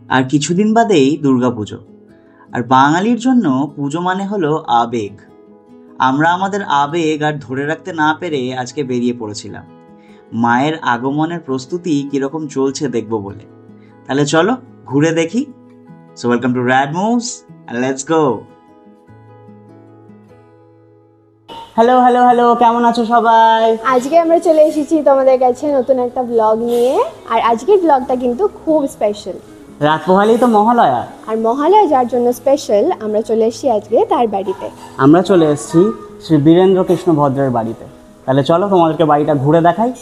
আর কিছুদিন বাদেই দুর্গাপুজো। আর বাঙালির জন্য পুজো মানে হলো আবেগ। আমরা আমাদের আবেগ আর ধরে রাখতে না পেরে আজকে বেরিয়ে পড়েছিলাম মায়ের আগমনের প্রস্তুতি কিরকম চলছে দেখবো বলে। তাহলে চলো ঘুরে দেখি। So welcome to rad moves and let's go. Hello hello hello, কেমন আছো সবাই? আজকে আমরা চলে এসেছি তোমাদের কাছে নতুন একটা ব্লগ নিয়ে। আর আজকের ব্লগটা কিন্তু খুব স্পেশাল। রাত পোহালেই তো মহালয়া, আর মহালয়া যার জন্য স্পেশাল, আমরা চলে এসেছি আজকে তার বাড়িতে। আমরা চলে এসেছি শ্রী বীরেন্দ্র কৃষ্ণ ভদ্রের বাড়িতে। তাহলে চলো তোমাদেরকে বাড়িটা ঘুরে দেখাই।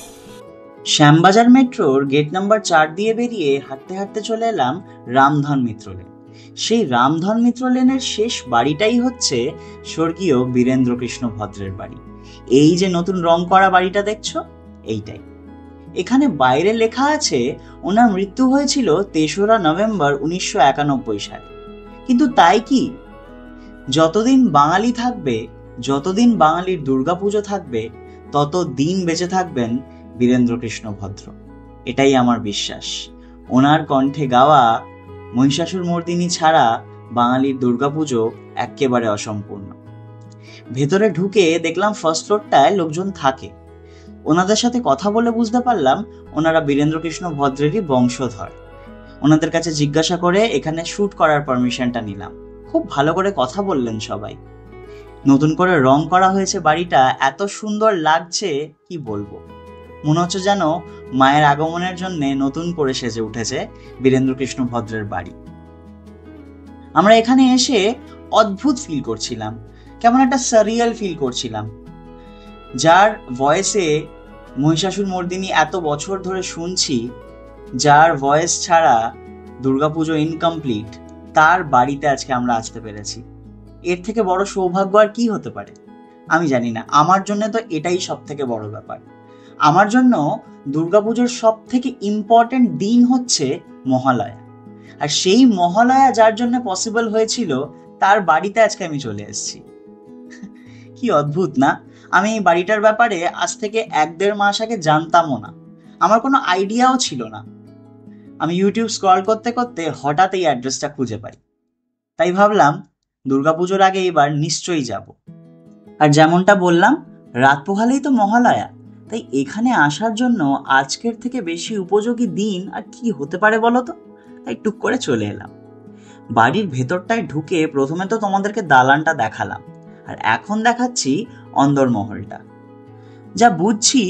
শ্যামবাজার মেট্রোর গেট নাম্বার 4 দিয়ে বেরিয়ে হাঁটতে হাঁটতে চলে এলাম রামধন মিত্র লেন। সেই রামধন মিত্র লেনের শেষ বাড়িটাই হচ্ছে স্বর্গীয় বীরেন্দ্র কৃষ্ণ ভদ্রের বাড়ি। এই যে নতুন রং করা বাড়িটা দেখছো, এইটাই। এখানে বাইরে লেখা আছে ওনার মৃত্যু হয়েছিল 3রা নভেম্বর 1991 সালে। কিন্তু তাই কি? যতদিন বাঙালি থাকবে, যতদিন বাঙালির দুর্গাপুজো থাকবে, ততদিন বেঁচে থাকবেন বীরেন্দ্র কৃষ্ণ ভদ্র। এটাই আমার বিশ্বাস। ওনার কণ্ঠে গাওয়া মহিষাসুরমর্দিনী ছাড়া বাঙালির দুর্গাপুজো একেবারে অসম্পূর্ণ। ভেতরে ঢুকে দেখলাম ফার্স্ট ফ্লোরটায় লোকজন থাকে। ওনাদের সাথে কথা বলে বুঝতে পারলাম ওনারা বীরেন্দ্র কৃষ্ণ ভদ্রেরই বংশধর। ওনাদের কাছে জিজ্ঞাসা করে এখানে শুট করার পারমিশনটা নিলাম। খুব ভালো করে কথা বললেন সবাই। নতুন করে রং করা হয়েছে বাড়িটা, এত সুন্দর লাগছে কি বলবো। মনে হচ্ছে যেন মায়ের আগমনের জন্য নতুন করে সেজে উঠেছে বীরেন্দ্র কৃষ্ণ ভদ্রের বাড়ি। আমরা এখানে এসে অদ্ভুত ফিল করছিলাম, কেমন একটা সারিয়াল ফিল করছিলাম। যার ভয়েসে মহিষাসুরমর্দিনী এত বছর ধরে শুনছি, যার ভয়েস ছাড়া দুর্গাপুজো ইনকমপ্লিট, তার বাড়িতে আজকে আমরা আসতে পেরেছি। এর থেকে বড় সৌভাগ্য আর কি হতে পারে? আমি জানি না, আমার জন্য তো এটাই সব থেকে বড় ব্যাপার। আমার জন্য দুর্গাপুজোর সব থেকে ইম্পর্টেন্ট দিন হচ্ছে মহালয়া। আর সেই মহালয়া যার জন্য পসিবল হয়েছিল, তার বাড়িতে আজকে আমি চলে এসেছি। কি অদ্ভুত না? আমি এই বাড়িটার ব্যাপারে আজ থেকে 1-1.5 মাস আগে জানতামও না, আমার কোনো আইডিয়াও ছিল না। আমি ইউটিউব স্ক্রল করতে করতে হঠাৎ এই অ্যাড্রেসটা খুঁজে পাই। তাই ভাবলাম দুর্গাপুজোর আগে এবার নিশ্চয়ই যাব। আর যেমনটা বললাম, রাত পোহালেই তো মহালয়া, তাই এখানে আসার জন্য আজকের থেকে বেশি উপযোগী দিন আর কি হতে পারে বলো তো? তাই টুক করে চলে এলাম। বাড়ির ভেতরটায় ঢুকে প্রথমে তো তোমাদেরকে দালানটা দেখালাম, আর এখন দেখাচ্ছি অন্দরমহলটা। যা বুঝছি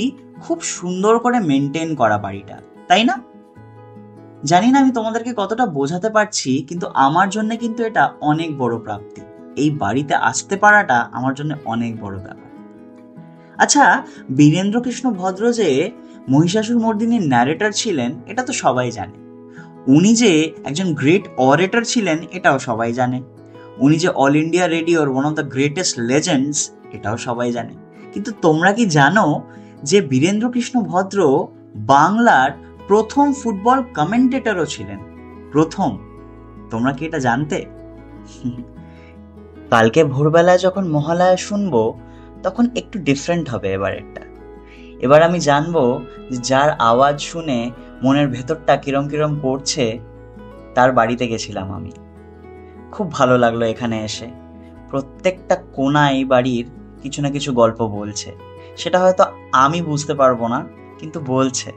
খুব সুন্দর করে মেনটেন করা বাড়িটা, তাই না? জানি না আমি তোমাদেরকে কতটা বোঝাতে পারছি, কিন্তু আমার জন্য কিন্তু এটা অনেক বড় প্রাপ্তি। এই বাড়িতে আসতে পারাটা আমার জন্য অনেক বড় ব্যাপার। আচ্ছা, বীরেন্দ্র কৃষ্ণ ভদ্র যে মহিষাসুরমর্দিনীর ন্যারেটর ছিলেন, এটা তো সবাই জানে। উনি যে একজন গ্রেট অরেটর ছিলেন, এটাও সবাই জানে। উনি যে অল ইন্ডিয়া রেডিওর one of the greatest legends, এটাও সবাই জানে। কিন্তু তোমরা কি জানো যে বীরেন্দ্র কৃষ্ণ ভদ্র বাংলার প্রথম ফুটবল কমেন্টেটরও ছিলেন? প্রথম। তোমরা কি এটা জানতে? কালকে ভোরবেলায় যখন মহালয়া শুনবো, তখন একটু ডিফারেন্ট হবে এবার আমি জানবো যে যার আওয়াজ শুনে মনের ভেতরটা কিরম কিরম করছে, তার বাড়িতে গেছিলাম আমি। খুব ভালো লাগলো এখানে এসে। প্রত্যেকটা কোনায় বাড়ির কিছু না কিছু গল্প বলছে। সেটা হয়তো আমি বুঝতে পারবো না, কিন্তু বলছে।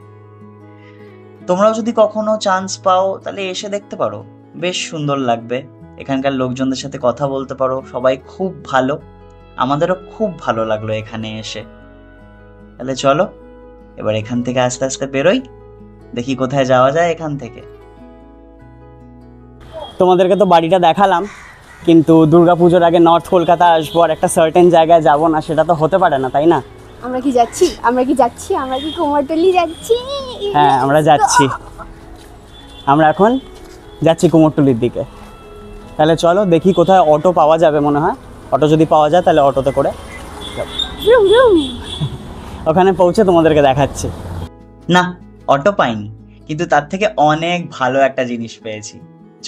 তোমরাও যদি কখনো চান্স পাও তাহলে এসে দেখতে পারো, বেশ সুন্দর লাগবে। এখানকার লোকজনদের সাথে কথা বলতে পারো, সবাই খুব ভালো। আমাদেরও খুব ভালো লাগলো এখানে এসে। তাহলে চলো এবার এখান থেকে আস্তে আস্তে বেরোই, দেখি কোথায় যাওয়া যায় এখান থেকে। তোমাদেরকে তো বাড়িটা দেখালাম, কিন্তু দুর্গাপুজোর আগে নর্থ কলকাতা আসবো আর একটা সার্টেন জায়গায় যাবো না, সেটা তো হতে পারে না, তাই না? আমরা কি যাচ্ছি? আমরা কি কুমোরটুলি যাচ্ছি? হ্যাঁ, আমরা যাচ্ছি। আমরা এখন যাচ্ছি কুমোরটুলির দিকে। তাহলে চলো দেখি কোথায় অটো পাওয়া যাবে। মনে হয় অটো যদি পাওয়া যায় তাহলে অটোতে করে ওখানে পৌঁছে তোমাদেরকে দেখাচ্ছি। না, অটো পাইনি, কিন্তু তার থেকে অনেক ভালো একটা জিনিস পেয়েছি।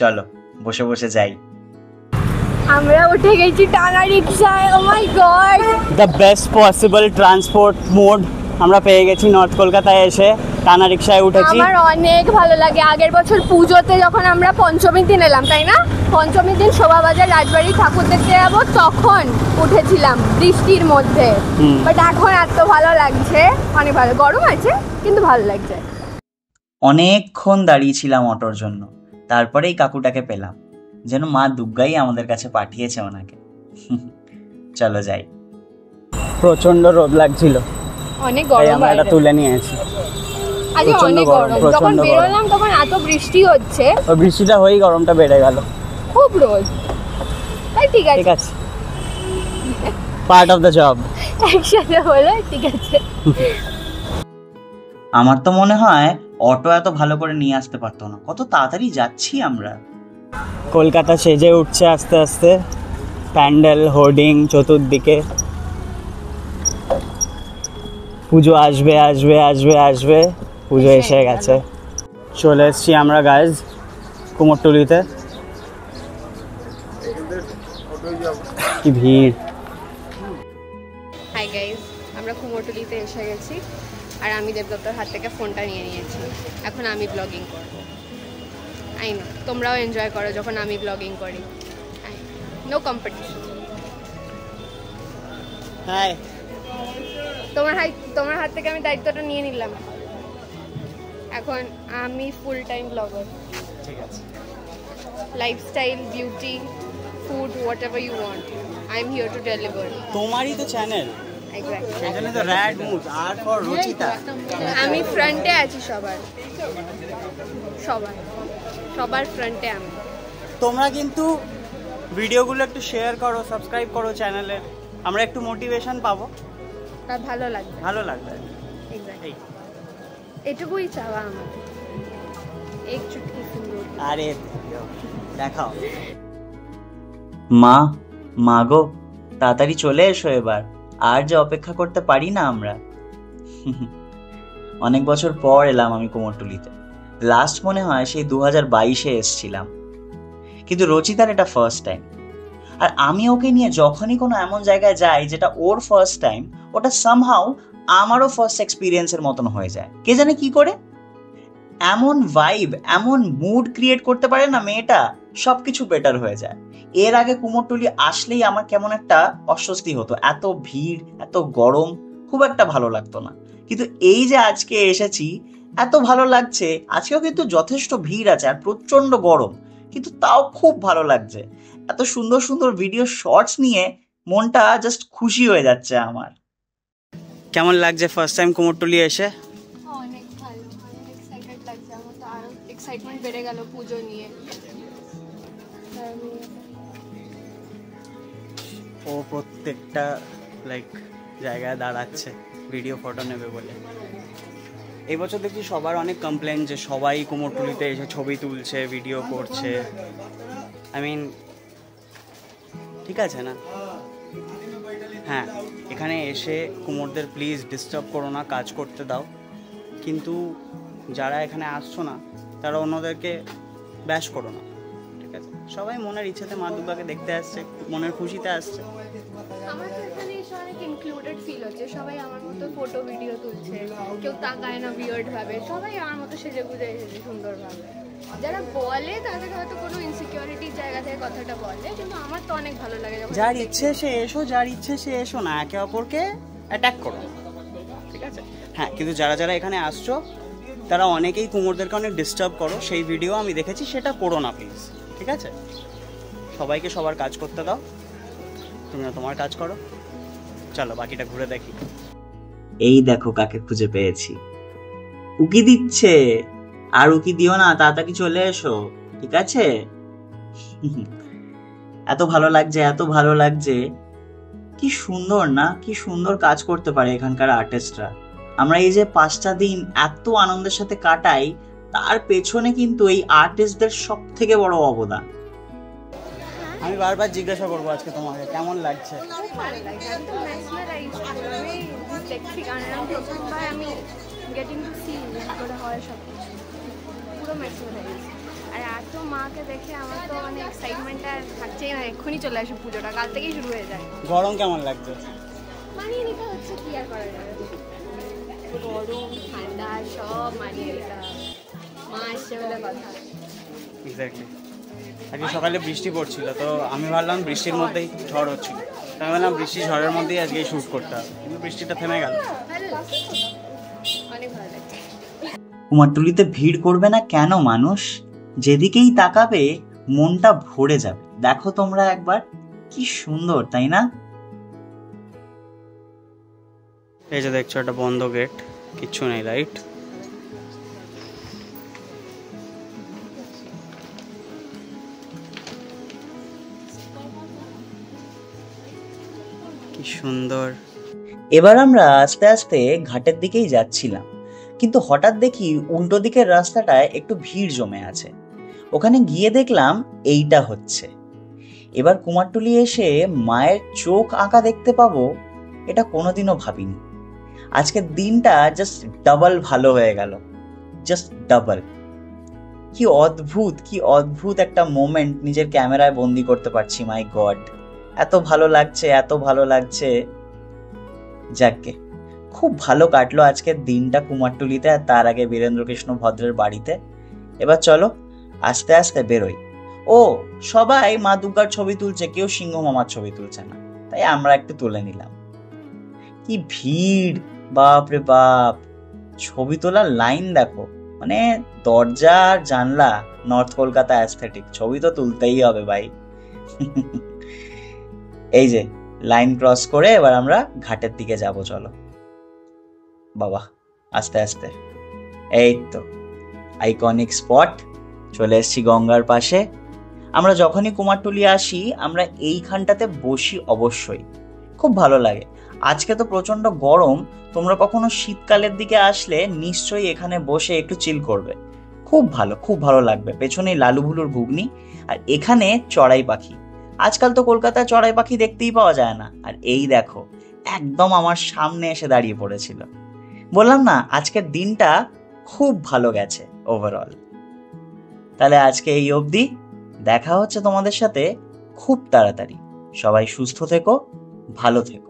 চলো বসে বসে যাই। আমরা উঠে গেছি টানা রিকশায়। Oh my god, the best possible transport mode আমরা পেয়ে গেছি নর্থ কলকাতায় এসে টানা রিক্সায় উঠেছি। আমার অনেক ভালো লাগে। আগের বছর পুজোতে যখন আমরা পঞ্চমীর দিন এলাম, তাই না? পঞ্চমীর দিন শোভাবাজার রাজবাড়ি ঠাকুর দেখতে যাবো, তখন উঠেছিলাম বৃষ্টির মধ্যে। বাট এখন এত ভালো লাগছে, অনেক ভালো। গরম আছে কিন্তু ভালো লাগছে। অনেকক্ষণ দাঁড়িয়েছিলাম অটোর জন্য, তারপরে এই কাকুটাকে পেলাম, যেন মা দুর্গাই আমাদের কাছে পাঠিয়েছে ওনাকে। চলো যাই। প্রচন্ড রোদ লাগছিল, অনেক গরম, আমরা এটা তুলে নিয়েছি। আজকে অনেক গরম, যখন বেরোলাম তখন এত বৃষ্টি হচ্ছে, ওই বৃষ্টিটা হয়েই গরমটা বেড়ে গেল, খুব রোদ। তাই ঠিক আছে, ঠিক আছে, পার্ট অফ দ্য জব। একসাথে হলো, ঠিক আছে। আমার তো মনে হয় অটো এত ভালো করে নিয়ে আসতে পারতো না, কত তাড়াতাড়ি যাচ্ছি আমরা। কলকাতা সেজে উঠছে আস্তে আস্তে, প্যান্ডেল, হোর্ডিং চতুর্দিকে। পুজো আসবে আসবে আসবে আসবে, পুজো এসে গেছে। চলে এসছি আমরা গাইজ কুমোরটুলিতে। কি ভিড়। হাই গাইজ, আমরা কুমোরটুলিতে এসে গেছি আর আমি দেবদত্তর হাত থেকে ফোনটা নিয়ে নিয়েছি। এখন আমি ব্লগিং করব। আই নো তোমরাও এনজয় করো যখন আমি ব্লগিং করি। No competition. হাই, তোমার হাত থেকে আমি দায়িত্বটা নিয়ে নিলাম। এখন আমি ফুল টাইম ব্লগার। ঠিক আছে। Lifestyle, beauty, food, whatever you want, I am here to deliver. তোমারই তো চ্যানেল, এক্স্যাক্টলি। সেখানে তো র্যাড মুড আর ফর রুচিতা। আমি ফ্রন্টে আছি সবার ফ্রন্টে আমি। তোমরা কিন্তু ভিডিওগুলো একটু শেয়ার করো, সাবস্ক্রাইব করো চ্যানেলে, আমরা একটু মোটিভেশন পাবো, আর ভালো লাগবে। এক্স্যাক্টলি, এটুকুই চাওয়া আমার। এক চুটকি সুন্দর। আরে দেখাও। মা গো, তাড়াতাড়ি চলে এসো এবার, আর যে অপেক্ষা করতে পারি না আমরা। অনেক বছর পর এলাম আমি কুমোরটুলিতে। লাস্ট মনে হয় সেই 2022-এ এসছিলাম, কিন্তু রচিতার এটা ফার্স্ট টাইম। আর আমি ওকে নিয়ে যখনই কোনো এমন জায়গায় যাই যেটা ওর ফার্স্ট টাইম, ওটা সামহাউ আমারও ফার্স্ট এক্সপিরিয়েন্সের মতন হয়ে যায়। কে জানে কি করে এমন ভাইব, এমন মুড ক্রিয়েট করতে পারে না মেয়েটা, সবকিছু বেটার হয়ে যায়। এর আগে কুমোরটুলি আসলেই আমার কেমন একটা অস্বস্তি হতো, এত ভিড়, এত গরম, খুব একটা ভালো লাগতো না। কিন্তু এই যে আজকে এসেছি, এত ভালো লাগছে। আজকেও কিন্তু যথেষ্ট ভিড় আছে আর প্রচন্ড গরম, কিন্তু তাও খুব ভালো লাগছে। এত সুন্দর সুন্দর ভিডিও শর্টস নিয়ে মনটা জাস্ট খুশি হয়ে যাচ্ছে আমার। কেমন লাগছে ফার্স্ট টাইম কুমোরটুলি এসে? অনেক ভালো, অনেক এক্সাইটেড লাগছে। আমার তো আরো এক্সাইটমেন্ট বেড়ে গেল পুজো নিয়ে। ও প্রত্যেকটা জায়গায় দাঁড়াচ্ছে ভিডিও ফটো নেবে বলে। এই বছর দেখছি সবার অনেক কমপ্লেন যে সবাই কুমোরটুলিতে এসে ছবি তুলছে, ভিডিও করছে। আই মিন ঠিক আছে না? হ্যাঁ, এখানে এসে কুমোরদের প্লিজ ডিস্টার্ব করো না, কাজ করতে দাও। কিন্তু যারা এখানে আসছো না তারা অন্যদেরকে ব্যাশ করো না, ঠিক আছে? সবাই মনের ইচ্ছাতে মা দুর্গাকে দেখতে আসছে, মনের খুশিতে আসছে। আমার তো এখানে এসে অনেক ইনক্লুডেড ফিল হচ্ছে। সবাই আমার মতো ফটো ভিডিও তুলছে, কেউ তাকায় না উইয়ার্ড ভাবে, সবাই আমার মতো সেজে গুজে এসেছে সুন্দরভাবে। যারা বলে তাদের হয়তো কোনো ইনসিকিউরিটির জায়গা থেকে কথাটা বলে, কিন্তু আমার তো অনেক ভালো লাগে যখন যার ইচ্ছে সে এসো, যার ইচ্ছে সে এসো না, একে অপরকে অ্যাটাক করো, ঠিক আছে? হ্যাঁ, কিন্তু যারা যারা এখানে আসছো তারা অনেকেই কুমোরদেরকে অনেক ডিস্টার্ব করো, সেই ভিডিও আমি দেখেছি, সেটা করো না প্লিজ, ঠিক আছে? সবাইকে সবার কাজ করতে দাও, তুমিও তোমার কাজ করো। চলো বাকিটা ঘুরে দেখি। এই দেখো কাকে খুঁজে পেয়েছি, উকি দিচ্ছে। আর উকি দিও না, তাড়াতাড়ি চলে এসো, ঠিক আছে? এত ভালো লাগছে, এত ভালো লাগছে। কি সুন্দর না, কি সুন্দর কাজ করতে পারে এখানকার আর্টিস্টরা। আমরা এই যে 5টা দিন এত আনন্দের সাথে কাটাই, তার পেছনে কিন্তু এই আর্টিস্টদের সব থেকে বড় অবদান। আমি বারবার জিজ্ঞাসা করবো আজকে তোমাকে কেমন লাগছে। প্রথমবার আমি গেটিং টু সি করে হয় সব কিছু, পুরো ম্যাক্সিমাইজ। আর এত মাকে দেখে আমার তো মানে এক্সাইটমেন্ট আর থাকছেই না, এক্ষুনি চলে আসে পুজোটা, কাল থেকেই শুরু হয়ে যায়। গরম কেমন লাগছে? মানিয়ে নিতে হচ্ছে, কি আর করা যাবে। গরম ঠান্ডা সব মানিয়ে নিতে হবে, মা আসছে বলে কথা। এক্স্যাক্টলি। আজকে সকালে বৃষ্টি পড়ছিল, তো আমি ভাবলাম বৃষ্টির মধ্যেই ঝড় হচ্ছিল, তো আমি ভাবলাম বৃষ্টি ঝড়ের মধ্যেই আজকে শ্যুট করতে হবে, কিন্তু বৃষ্টিটা থেমে গেল। ভালো লাগছে, অনেক ভালো লাগছে। কুমারটুলিতে ভিড় করবে না কেন মানুষ? যেদিকেই তাকাবে মনটা ভরে যাবে। দেখো তোমরা একবার, কি সুন্দর তাই না? এই যে দেখছো একটা বন্ধ গেট, কিচ্ছু নেই, রাইট? কি সুন্দর। এবার আমরা আস্তে আস্তে ঘাটের দিকেই যাচ্ছিলাম, কিন্তু হঠাৎ দেখি উল্টো দিকের রাস্তাটায় একটু ভিড় জমে আছে। ওখানে গিয়ে দেখলাম এইটা হচ্ছে। এবার কুমারটুলি এসে মায়ের চোখ আঁকা দেখতে পাবো, এটা কোনোদিনও ভাবিনি। আজকের দিনটা জাস্ট ডাবল ভালো হয়ে গেল, জাস্ট ডাবল। কি অদ্ভুত, কি অদ্ভুত একটা মোমেন্ট নিজের ক্যামেরায় বন্দি করতে পারছি। মাই গড, এত ভালো লাগছে, এত ভালো লাগছে। যাকে খুব ভালো কাটলো আজকের দিনটা কুমারটুলিতে, আর তার আগে বীরেন্দ্রকৃষ্ণ ভদ্রের বাড়িতে। এবার চলো আস্তে আস্তে বেরোই। ও, সবাই মা দুর্গার ছবি তুলছে, কেউ সিংহ মামার ছবি তুলছে না, তাই আমরা একটু তুলে নিলাম। কি ভিড়, বাপ রে বাপ! ছবি তোলার লাইন দেখো, মানে দরজা আর জানলা, নর্থ কলকাতা অ্যাস্থেটিক, ছবি তো তুলতেই হবে ভাই। এই যে লাইন ক্রস করে এবার আমরা ঘাটের দিকে যাব, চলো বাবা আস্তে আস্তে। এই তো আইকনিক স্পট, চলে এসেছি গঙ্গার পাশে। আমরা যখনই কুমারটুলি আসি আমরা এইখানটাতে বসি অবশ্যই, খুব ভালো লাগে। আজকে তো প্রচন্ড গরম, তোমরা কখনো শীতকালের দিকে আসলে নিশ্চয়ই এখানে বসে একটু চিল করবে, খুব ভালো, খুব ভালো লাগবে। পেছনেই লালুভুলুর ঘুগনি, আর এখানে চড়াই পাখি। আজকাল তো কলকাতায় চড়াই পাখি দেখতেই পাওয়া যায় না, আর এই দেখো একদম আমার সামনে এসে দাঁড়িয়ে পড়েছিল। বললাম না আজকের দিনটা খুব ভালো গেছে ওভারঅল। তাহলে আজকে এই অবধি, দেখা হচ্ছে তোমাদের সাথে খুব তাড়াতাড়ি। সবাই সুস্থ থেকো, ভালো থেকো।